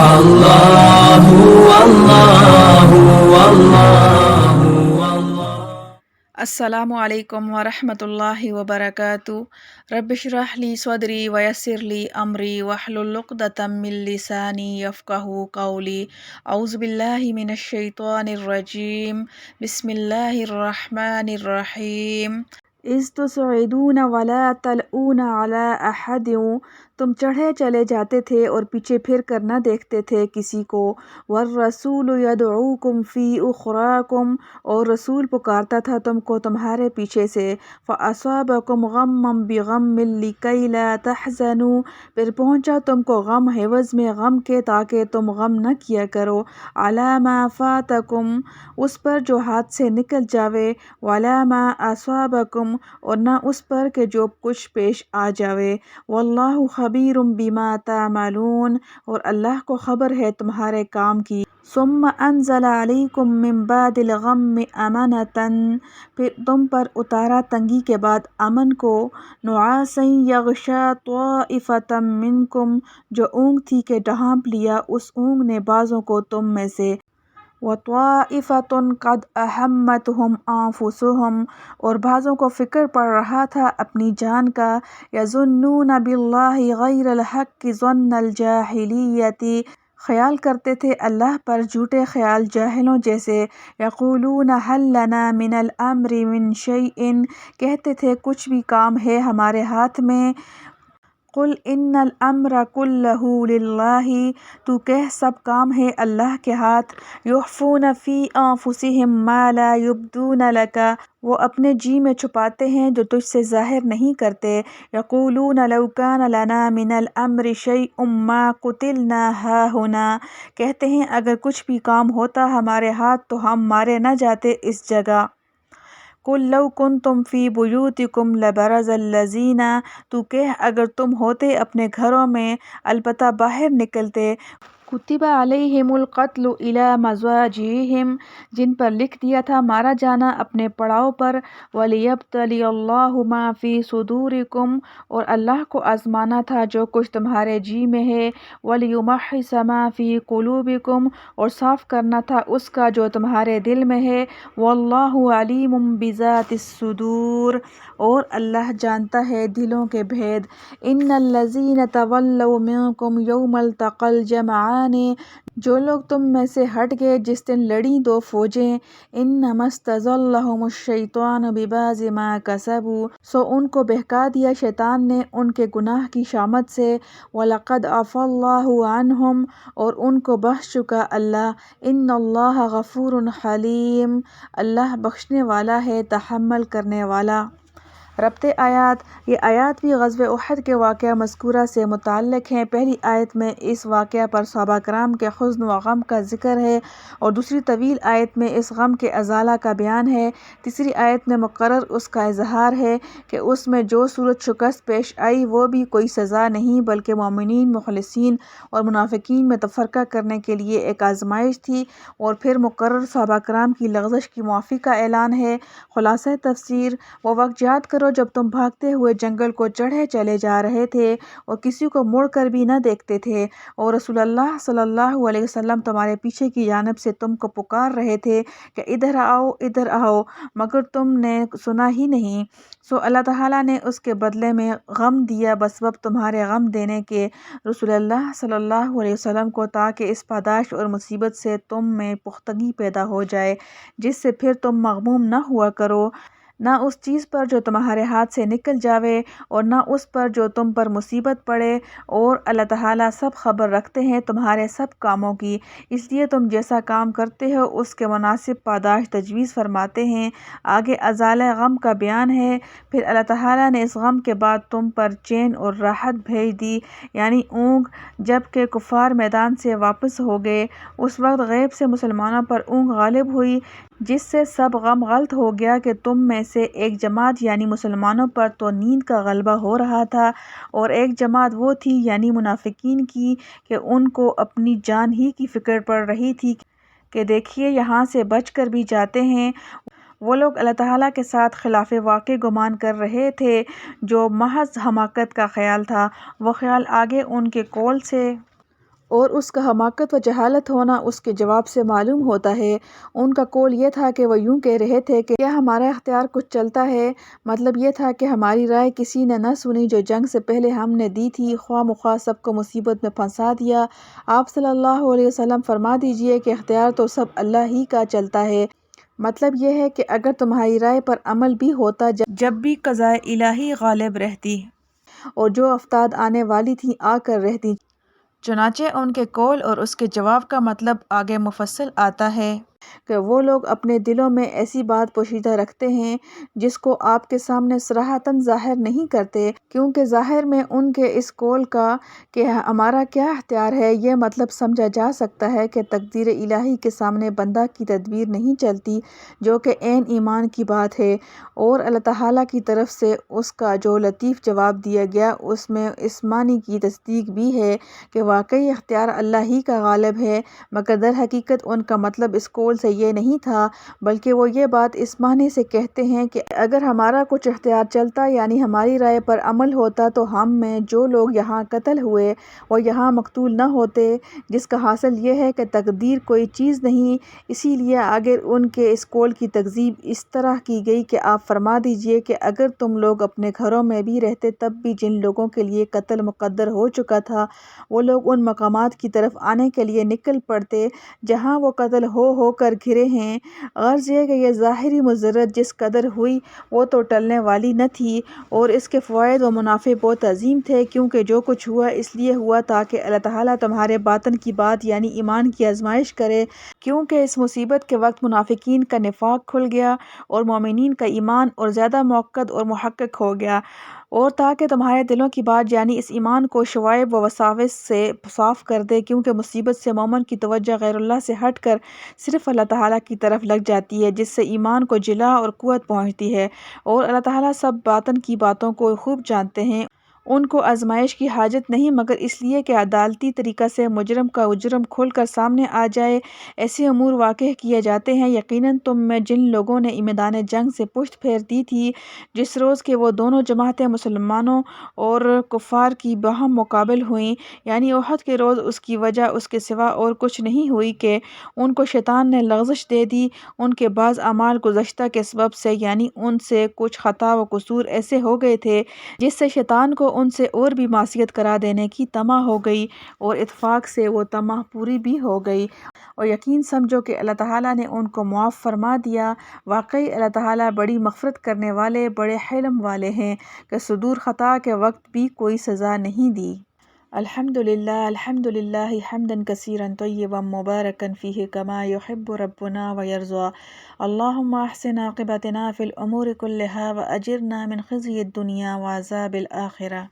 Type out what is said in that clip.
Allahu Allahu Allahu Allah. السلام علیکم ورحمۃ اللہ وبرکاتہ۔ رب اشرح لی صدری ویسر لی امری واحلل عقدۃ من لسانی یفقہوا قولی۔ اعوذ باللہ من الشیطان الرجیم، بسم اللہ الرحمن الرحیم۔ اذ تصعدون ولا تلؤون علی احد، تم چڑھے چلے جاتے تھے اور پیچھے پھر کر نہ دیکھتے تھے کسی کو۔ والرسول یدعوکم فی اخراکم، اور رسول پکارتا تھا تم کو تمہارے پیچھے سے۔ فاصابکم غما بغم لکی لا تحزنوا، پھر پہنچا تم کو غم عوض میں غم کے تاکہ تم غم نہ کیا کرو۔ علی ما فاتکم، اس پر جو ہاتھ سے نکل جاوے۔ ولا ما اصابکم، اور نہ اس پر کہ جو کچھ پیش آ جاوے۔ واللہ خبیر بما تعملون، اور اللہ کو خبر ہے تمہارے کام کی۔ ثم انزل علیکم من بعد الغم امنۃ، پھر تم پر اتارا تنگی کے بعد امن کو۔ نعاسا یغشی طائفۃ منکم، جو اونگ تھی کہ ڈھانپ لیا اس اونگ نے بعضوں کو تم میں سے۔ وطائفۃ قد اہمتہم انفسہم، اور بعضوں کو فکر پڑ رہا تھا اپنی جان کا۔ یظنون باللہ غیر الحق ظن الجاہلیۃ، خیال کرتے تھے اللہ پر جھوٹے خیال جاہلوں جیسے۔ یقولون ھل لنا من الامر من شیء، کہتے تھے کچھ بھی کام ہے ہمارے ہاتھ میں۔ قل ان الامر کلہ للہ، تو کہہ سب کام ہے اللہ کے ہاتھ۔ یخفون فی انفسہم ما لا یبدون لک، وہ اپنے جی میں چھپاتے ہیں جو تجھ سے ظاہر نہیں کرتے۔ یقولون لو کان لنا من الامر شیء ما قتلنا ھاہنا، کہتے ہیں اگر کچھ بھی کام ہوتا ہمارے ہاتھ تو ہم مارے نہ جاتے اس جگہ۔ قل لو کنتم فی بیوتکم لبرز الذین، تو کہہ اگر تم ہوتے اپنے گھروں میں البتہ باہر نکلتے۔ کتب علیہم القتل الی مضاجعہم، جن پر لکھ دیا تھا مارا جانا اپنے پڑاؤ پر۔ ولیبتلی اللہ ما فی صدورکم، اور اللہ کو آزمانا تھا جو کچھ تمہارے جی میں ہے۔ ولیمحص ما فی قلوبکم، اور صاف کرنا تھا اس کا جو تمہارے دل میں ہے۔ واللہ علیم بذات الصدور، اور اللہ جانتا ہے دلوں کے بھید۔ ان الذین تولوا منکم یوم التقی الجمعان، جو لوگ تم میں سے ہٹ گئے جس دن لڑیں دو فوجیں۔ انما استزلهم الشیطان ببعض ما کسبوا، سو ان کو بہکا دیا شیطان نے ان کے گناہ کی شامت سے۔ وَلَقَدْ عَفَا اللَّهُ عَنْهُمْ، اور ان کو بخش چکا اللہ۔ ان اللہ غفور حلیم، اللہ بخشنے والا ہے تحمل کرنے والا۔ ربط آیات، یہ آیات بھی غزوہ احد کے واقعہ مذکورہ سے متعلق ہیں۔ پہلی آیت میں اس واقعہ پر صحابہ کرام کے حزن و غم کا ذکر ہے، اور دوسری طویل آیت میں اس غم کے ازالہ کا بیان ہے۔ تیسری آیت میں مقرر اس کا اظہار ہے کہ اس میں جو صورت شکست پیش آئی وہ بھی کوئی سزا نہیں بلکہ مومنین، مخلصین اور منافقین میں تفرقہ کرنے کے لیے ایک آزمائش تھی۔ اور پھر مقرر صحابہ کرام کی لغزش کی معافی کا اعلان ہے۔ خلاصہ تفسیر، وہ وقت یاد کرو جب تم بھاگتے ہوئے جنگل کو چڑھے چلے جا رہے تھے اور کسی کو مڑ کر بھی نہ دیکھتے تھے، اور رسول اللہ صلی اللہ علیہ وسلم تمہارے پیچھے کی جانب سے تم کو پکار رہے تھے کہ ادھر آؤ ادھر آؤ، مگر تم نے سنا ہی نہیں۔ سو اللہ تعالیٰ نے اس کے بدلے میں غم دیا بسبب تمہارے غم دینے کے رسول اللہ صلی اللہ علیہ وسلم کو، تاکہ اس پاداش اور مصیبت سے تم میں پختگی پیدا ہو جائے جس سے پھر تم مغموم نہ ہوا کرو، نہ اس چیز پر جو تمہارے ہاتھ سے نکل جاوے اور نہ اس پر جو تم پر مصیبت پڑے، اور اللہ تعالیٰ سب خبر رکھتے ہیں تمہارے سب کاموں کی، اس لیے تم جیسا کام کرتے ہو اس کے مناسب پاداش تجویز فرماتے ہیں۔ آگے ازالہ غم کا بیان ہے۔ پھر اللہ تعالیٰ نے اس غم کے بعد تم پر چین اور راحت بھیج دی، یعنی اونگ، جب کہ کفار میدان سے واپس ہو گئے۔ اس وقت غیب سے مسلمانوں پر اونگ غالب ہوئی، جس سے سب غم غلط ہو گیا کہ تم میں سے ایک جماعت یعنی مسلمانوں پر تو نیند کا غلبہ ہو رہا تھا، اور ایک جماعت وہ تھی یعنی منافقین کی کہ ان کو اپنی جان ہی کی فکر پڑ رہی تھی کہ دیکھیے یہاں سے بچ کر بھی جاتے ہیں۔ وہ لوگ اللہ تعالیٰ کے ساتھ خلاف واقع گمان کر رہے تھے جو محض حماقت کا خیال تھا۔ وہ خیال آگے ان کے قول سے اور اس کا حماقت و جہالت ہونا اس کے جواب سے معلوم ہوتا ہے۔ ان کا قول یہ تھا کہ وہ یوں کہہ رہے تھے کہ کیا ہمارا اختیار کچھ چلتا ہے؟ مطلب یہ تھا کہ ہماری رائے کسی نے نہ سنی جو جنگ سے پہلے ہم نے دی تھی، خواہ مخواہ سب کو مصیبت میں پھنسا دیا۔ آپ صلی اللہ علیہ وسلم فرما دیجئے کہ اختیار تو سب اللہ ہی کا چلتا ہے۔ مطلب یہ ہے کہ اگر تمہاری رائے پر عمل بھی ہوتا، جب بھی قضائے الہی غالب رہتی اور جو افتاد آنے والی تھیں آ کر رہتی۔ چنانچہ ان کے قول اور اس کے جواب کا مطلب آگے مفصل آتا ہے کہ وہ لوگ اپنے دلوں میں ایسی بات پوشیدہ رکھتے ہیں جس کو آپ کے سامنے صراحتاً ظاہر نہیں کرتے، کیونکہ ظاہر میں ان کے اس قول کا کہ ہمارا کیا اختیار ہے یہ مطلب سمجھا جا سکتا ہے کہ تقدیر الہی کے سامنے بندہ کی تدبیر نہیں چلتی، جو کہ عین ایمان کی بات ہے۔ اور اللہ تعالیٰ کی طرف سے اس کا جو لطیف جواب دیا گیا اس میں اس معنی کی تصدیق بھی ہے کہ واقعی اختیار اللہ ہی کا غالب ہے، مگر در حقیقت ان کا مطلب اس قول سے یہ نہیں تھا، بلکہ وہ یہ بات اس معنی سے کہتے ہیں کہ اگر ہمارا کچھ اختیار چلتا یعنی ہماری رائے پر عمل ہوتا تو ہم میں جو لوگ یہاں قتل ہوئے وہ یہاں مقتول نہ ہوتے، جس کا حاصل یہ ہے کہ تقدیر کوئی چیز نہیں۔ اسی لیے آگے ان کے اس قول کی تکذیب اس طرح کی گئی کہ آپ فرما دیجئے کہ اگر تم لوگ اپنے گھروں میں بھی رہتے تب بھی جن لوگوں کے لیے قتل مقدر ہو چکا تھا وہ لوگ ان مقامات کی طرف آنے کے لیے نکل پڑتے جہاں وہ قتل ہو کر گھرے ہیں۔ غرض یہ کہ یہ ظاہری مضرت جس قدر ہوئی وہ تو ٹلنے والی نہ تھی، اور اس کے فوائد و منافع بہت عظیم تھے، کیونکہ جو کچھ ہوا اس لیے ہوا تاکہ اللہ تعالیٰ تمہارے باطن کی بات یعنی ایمان کی آزمائش کرے، کیونکہ اس مصیبت کے وقت منافقین کا نفاق کھل گیا اور مومنین کا ایمان اور زیادہ موقد اور محقق ہو گیا، اور تاکہ تمہارے دلوں کی بات یعنی اس ایمان کو شوائب و وساوس سے صاف کر دے، کیونکہ مصیبت سے مومن کی توجہ غیر اللہ سے ہٹ کر صرف اللہ تعالیٰ کی طرف لگ جاتی ہے، جس سے ایمان کو جلا اور قوت پہنچتی ہے، اور اللہ تعالیٰ سب باطن کی باتوں کو خوب جانتے ہیں۔ ان کو آزمائش کی حاجت نہیں مگر اس لیے کہ عدالتی طریقہ سے مجرم کا جرم کھول کر سامنے آ جائے، ایسے امور واقع کیے جاتے ہیں۔ یقیناً تم میں جن لوگوں نے میدان جنگ سے پشت پھیر دی تھی جس روز کہ وہ دونوں جماعتیں مسلمانوں اور کفار کی باہم مقابل ہوئیں، یعنی احد کے روز، اس کی وجہ اس کے سوا اور کچھ نہیں ہوئی کہ ان کو شیطان نے لغزش دے دی۔ ان کے بعض اعمال گزشتہ کے سبب سے یعنی ان سے کچھ خطا و قصور ایسے ہو گئے تھے جس سے شیطان کو ان سے اور بھی معصیت کرا دینے کی طمع ہو گئی، اور اتفاق سے وہ طمع پوری بھی ہو گئی، اور یقین سمجھو کہ اللہ تعالیٰ نے ان کو معاف فرما دیا۔ واقعی اللہ تعالیٰ بڑی مغفرت کرنے والے بڑے حلم والے ہیں کہ صدور خطا کے وقت بھی کوئی سزا نہیں دی۔ الحمدللہ حمدا کثیرا طیبا مبارکا فیہ کما یحب ربنا ویرضی۔ اللہم احسن عاقبتنا فی الامور کلہا واجرنا من خزی الدنیا وعذاب الآخرہ۔